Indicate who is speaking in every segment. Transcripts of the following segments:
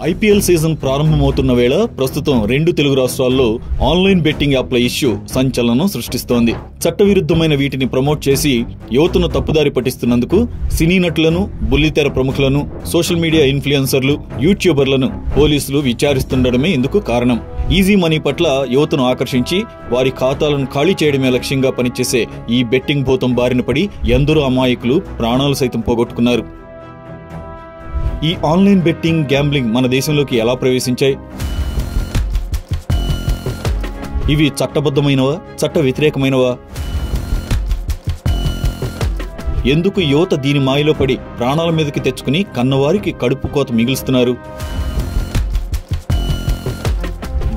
Speaker 1: IPL season ప్రారంభమవుతున్న వేళ ప్రస్తుతం 2 తెలుగు రాష్ట్రాల్లో ఆన్లైన్ బెట్టింగ్ యాప్ల ఇష్యూ సంచలనం సృష్టిస్తోంది. చట్టవిరుద్ధమైన వీటిని ప్రమోట్ చేసి యువతను తప్పుదారి పట్టిస్తున్నందుకు సినీ నటులను, బుల్లితెర ప్రముఖులను, సోషల్ మీడియా ఇన్ఫ్లుయెన్సర్లు, యూట్యూబర్లను పోలీసులు విచారిస్తుండడమే ఇందుకు కారణం. ఈజీ మనీ పట్ల యువతను ఆకర్షించి వారి ఖాతాలను ఖాళీ చేయడమే లక్ష్యంగా పనిచేసే ఈ బెట్టింగ్ భూతం బారిన పడి ఎందరో అమాయకులు ప్రాణాలు సైతం పోగొట్టుకున్నారు. ఈ ఆన్లైన్ బెట్టింగ్, గ్యాంబ్లింగ్ మన దేశంలోకి ఎలా ప్రవేశించాయి? ఇవి చట్టబద్ధమైనవా, చట్ట వ్యతిరేకమైనవా? ఎందుకు యువత దీని మాయలో పడి ప్రాణాల మీదకి తెచ్చుకుని కన్నవారికి కడుపు కోత మిగులుస్తున్నారు?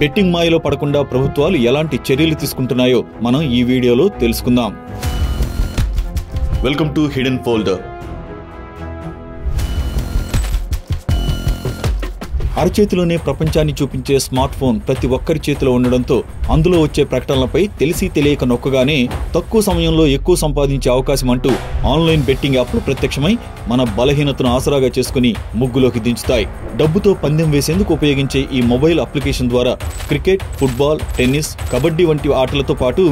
Speaker 1: బెట్టింగ్ మాయలో పడకుండా ప్రభుత్వాలు ఎలాంటి చర్యలు తీసుకుంటున్నాయో మనం ఈ వీడియోలో తెలుసుకుందాం. Welcome to hidden folder. అరచేతిలోనే ప్రపంచాన్ని చూపించే స్మార్ట్ ఫోన్ ప్రతి ఒక్కరి చేతిలో ఉండడంతో అందులో వచ్చే ప్రకటనలపై తెలిసి తెలియక నొక్కగానే తక్కువ సమయంలో ఎక్కువ సంపాదించే అవకాశం అంటూ ఆన్లైన్ బెట్టింగ్ యాప్లు ప్రత్యక్షమై మన బలహీనతను ఆసరాగా చేసుకుని ముగ్గులోకి దించుతాయి. డబ్బుతో పందెం వేసేందుకు ఉపయోగించే ఈ మొబైల్ అప్లికేషన్ ద్వారా క్రికెట్, ఫుట్బాల్, టెన్నిస్, కబడ్డీ వంటి ఆటలతో పాటు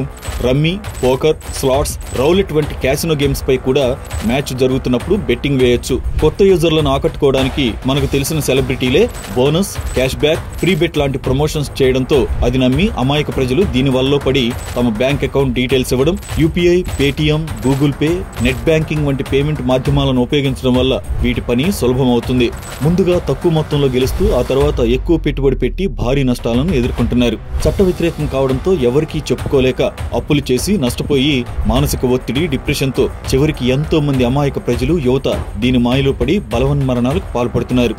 Speaker 1: రమ్మీ, పోకర్, స్లాట్స్, రౌలెట్ వంటి క్యాసినో గేమ్స్ పై కూడా మ్యాచ్ జరుగుతున్నప్పుడు బెట్టింగ్ వేయొచ్చు. కొత్త యూజర్లను ఆకట్టుకోవడానికి మనకు తెలిసిన సెలబ్రిటీలే bonus, cash back, free bet లాంటి ప్రమోషన్స్ చేయడంతో అది నమ్మి అమాయక ప్రజలు దీని వల్ల పడి తమ బ్యాంక్ అకౌంట్ డీటెయిల్స్ ఇవ్వడం, UPI, Paytm, Google Pay, net banking వంటి పేమెంట్ మాధ్యమాలను ఉపయోగించడం వల్ల వీటి పని సులభమవుతుంది. ముందుగా తక్కువ మొత్తంలో గెలుస్తూ ఆ తర్వాత ఎక్కువ పెట్టుబడి పెట్టి భారీ నష్టాలను ఎదుర్కొంటున్నారు. చట్ట వ్యతిరేకం కావడంతో ఎవరికీ చెప్పుకోలేక అప్పులు చేసి నష్టపోయి మానసిక ఒత్తిడి, డిప్రెషన్తో చివరికి ఎంతో మంది అమాయక ప్రజలు, యువత దీని మాయలో పడి బలవన్మరణాలకు పాల్పడుతున్నారు.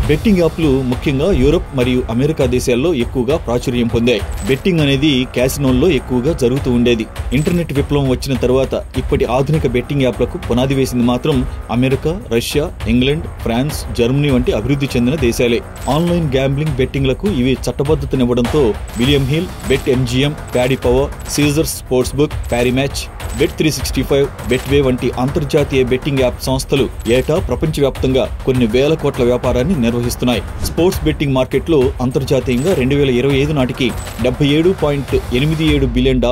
Speaker 1: బెట్టింగ్ యాప్లు ముఖ్యంగా యూరప్ మరియు అమెరికా దేశాల్లో ఎక్కువగా ప్రాచుర్యం పొందాయి. బెట్టింగ్ అనేది క్యాసినోల్లో ఎక్కువగా జరుగుతూ ఉండేది. ఇంటర్నెట్ విప్లవం వచ్చిన తర్వాత ఇప్పటి ఆధునిక బెట్టింగ్ యాప్లకు పునాది వేసింది మాత్రం America, Russia, England, France, Germany వంటి అభివృద్ధి చెందిన దేశాలే. ఆన్లైన్ గ్యాంబ్లింగ్, బెట్టింగ్లకు ఇవి చట్టబద్ధతనివ్వడంతో William Hill, bet MGM, Paddy Power, Caesars Sportsbook, Parimatch, bet 365, Betway వంటి అంతర్జాతీయ బెట్టింగ్ యాప్ సంస్థలు ఏటా ప్రపంచవ్యాప్తంగా కొన్ని వేల కోట్ల వ్యాపారాన్ని నిర్వహిస్తున్నాయి. స్పోర్ట్స్ బెట్టింగ్ మార్కెట్లో అంతర్జాతీయంగా 2025 నాటికి $74.87 బిలియన్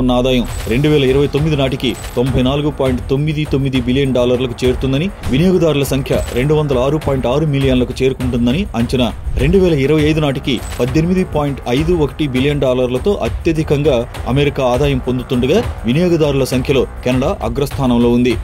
Speaker 1: ఉన్న ఆదాయం 2029 నాటికి $94.99 బిలియన్ చేరుతుందని, వినియోగదారుల సంఖ్య 206.6 మిలియన్లకు చేరుకుంటుందని అంచనా. 2025 నాటికి $18.51 బిలియన్ అత్యధికంగా అమెరికా ఆదాయం పొందుతుండగా వినియోగదారుల సంఖ్యలో కెనడా అగ్రస్థానంలో ఉంది.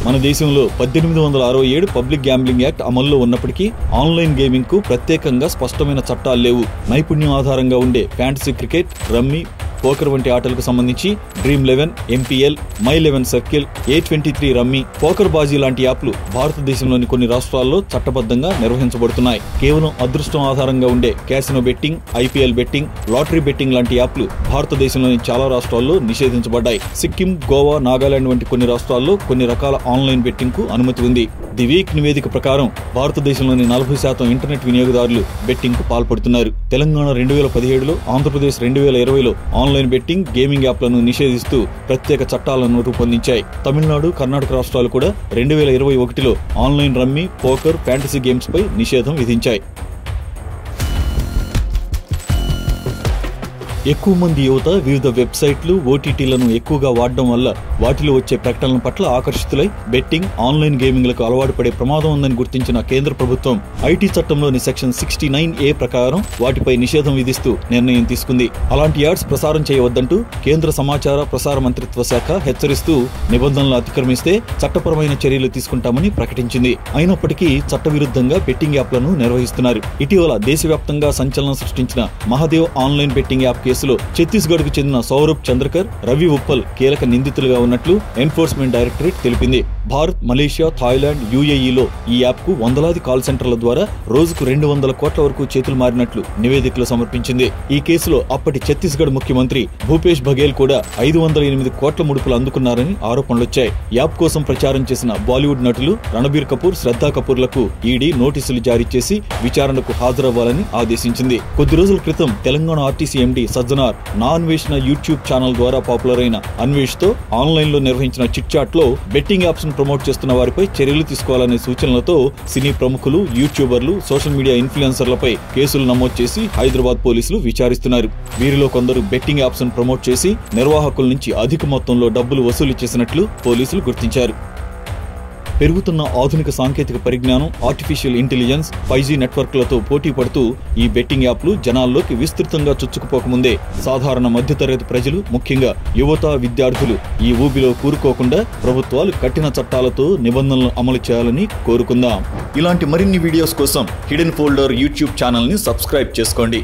Speaker 1: మన దేశంలో 1867 పబ్లిక్ గ్యాంబ్లింగ్ యాక్ట్ అమల్లో ఉన్నప్పటికీ ఆన్లైన్ గేమింగ్ కు ప్రత్యేకంగా స్పష్టమైన చట్టాలు లేవు. నైపుణ్యం ఆధారంగా ఉండే ఫ్యాంటసీ క్రికెట్, రమ్మీ, పోకర్ వంటి ఆటలకు సంబంధించి dream 11, MPL, my 11 circle, A23 rummy, poker Baazi లాంటి యాప్లు భారతదేశంలోని కొన్ని రాష్ట్రాల్లో చట్టబద్ధంగా నిర్వహించబడుతున్నాయి. కేవలం అదృష్టం ఆధారంగా ఉండే casino betting, IPL betting, lottery betting లాంటి యాప్లు భారతదేశంలోని చాలా రాష్ట్రాల్లో నిషేధించబడ్డాయి. సిక్కిం, గోవా, నాగాలాండ్ వంటి కొన్ని రాష్ట్రాల్లో కొన్ని రకాల ఆన్లైన్ బెట్టింగ్ కు అనుమతి ఉంది. ది వీక్ నివేదిక ప్రకారం భారతదేశంలోని 40% ఇంటర్నెట్ వినియోగదారులు బెట్టింగ్ కు పాల్పడుతున్నారు. తెలంగాణ 2017లో, ఆంధ్రప్రదేశ్ 2020లో ఆన్లైన్ బెట్టింగ్, గేమింగ్ యాప్లను నిషేధిస్తూ ప్రత్యేక చట్టాలను రూపొందించాయి. తమిళనాడు, కర్ణాటక రాష్ట్రాలు కూడా 2021లో online rummy, poker, fantasy games పై నిషేధం విధించాయి. ఎక్కువ మంది యువత వివిధ వెబ్సైట్లు, ఓటీటీలను ఎక్కువగా వాడడం వల్ల వాటిలో వచ్చే ప్రకటనల పట్ల ఆకర్షితులై బెట్టింగ్, ఆన్లైన్ గేమింగ్లకు అలవాటు పడే ప్రమాదం ఉందని గుర్తించిన కేంద్ర ప్రభుత్వం ఐటీ చట్టంలోని సెక్షన్ 69A ప్రకారం వాటిపై నిషేధం విధిస్తూ నిర్ణయం తీసుకుంది. అలాంటి యాడ్స్ ప్రసారం చేయవద్దంటూ కేంద్ర సమాచార ప్రసార మంత్రిత్వ శాఖ హెచ్చరిస్తూ నిబంధనలు అతిక్రమిస్తే చట్టపరమైన చర్యలు తీసుకుంటామని ప్రకటించింది. అయినప్పటికీ చట్టవిరుద్ధంగా బెట్టింగ్ యాప్లను నిర్వహిస్తున్నారు. ఇటీవల దేశవ్యాప్తంగా సంచలనం సృష్టించిన మహాదేవ్ ఆన్లైన్ బెట్టింగ్ యాప్ కేసులో ఛత్తీస్గఢ్ కు చెందిన సౌరభ్ చంద్రకర్, రవి ఉప్పల్ కీలక నిందితులుగా ఉన్నట్లు ఎన్ఫోర్స్మెంట్ డైరెక్టరేట్ తెలిపింది. భారత్, మలేషియా, థాయిలాండ్, యుఏఈలో ఈ యాప్ కు వందలాది కాల్ సెంటర్ల ద్వారా రోజుకు 200 కోట్ల వరకు చేతులు మారినట్లు నివేదికలు సమర్పించింది. ఈ కేసులో అప్పటి ఛత్తీస్గఢ్ ముఖ్యమంత్రి భూపేష్ బఘేల్ కూడా 508 కోట్ల ముడుపులు అందుకున్నారని ఆరోపణలొచ్చాయి. యాప్ కోసం ప్రచారం చేసిన బాలీవుడ్ నటులు రణబీర్ కపూర్, శ్రద్ధా కపూర్లకు ఈడీ నోటీసులు జారీ చేసి విచారణకు హాజరవ్వాలని ఆదేశించింది. కొద్ది రోజుల క్రితం తెలంగాణ ఆర్టీసీ ఎండీ సజ్జనార్ నా అన్వేషణ యూట్యూబ్ ఛానల్ ద్వారా పాపులర్ అయిన అన్వేష్ తో ఆన్లైన్ లో నిర్వహించిన చిట్ చాట్ లో బెట్టింగ్ యాప్స్ ను ప్రమోట్ చేస్తున్న వారిపై చర్యలు తీసుకోవాలనే సూచనలతో సినీ ప్రముఖులు, యూట్యూబర్లు, సోషల్ మీడియా ఇన్ఫ్లుయెన్సర్లపై కేసులు నమోదు చేసి హైదరాబాద్ పోలీసులు విచారిస్తున్నారు. వీరిలో కొందరు బెట్టింగ్ యాప్స్ ను ప్రమోట్ చేసి నిర్వాహకుల నుంచి అధిక మొత్తంలో డబ్బులు వసూలు చేసినట్లు పోలీసులు గుర్తించారు. పెరుగుతున్న ఆధునిక సాంకేతిక పరిజ్ఞానం, ఆర్టిఫిషియల్ ఇంటెలిజెన్స్, 5G నెట్వర్క్లతో పోటీ పడుతూ ఈ బెట్టింగ్ యాప్లు జనాల్లోకి విస్తృతంగా చొచ్చుకుపోకముందే సాధారణ మధ్యతరగతి ప్రజలు, ముఖ్యంగా యువత, విద్యార్థులు ఈ ఊబిలో కూరుకోకుండా ప్రభుత్వాలు కఠిన చట్టాలతో నిబంధనలు అమలు చేయాలని కోరుకుందాం. ఇలాంటి మరిన్ని వీడియోస్ కోసం హిడెన్ ఫోల్డర్ యూట్యూబ్ ఛానల్ ని సబ్స్క్రైబ్ చేసుకోండి.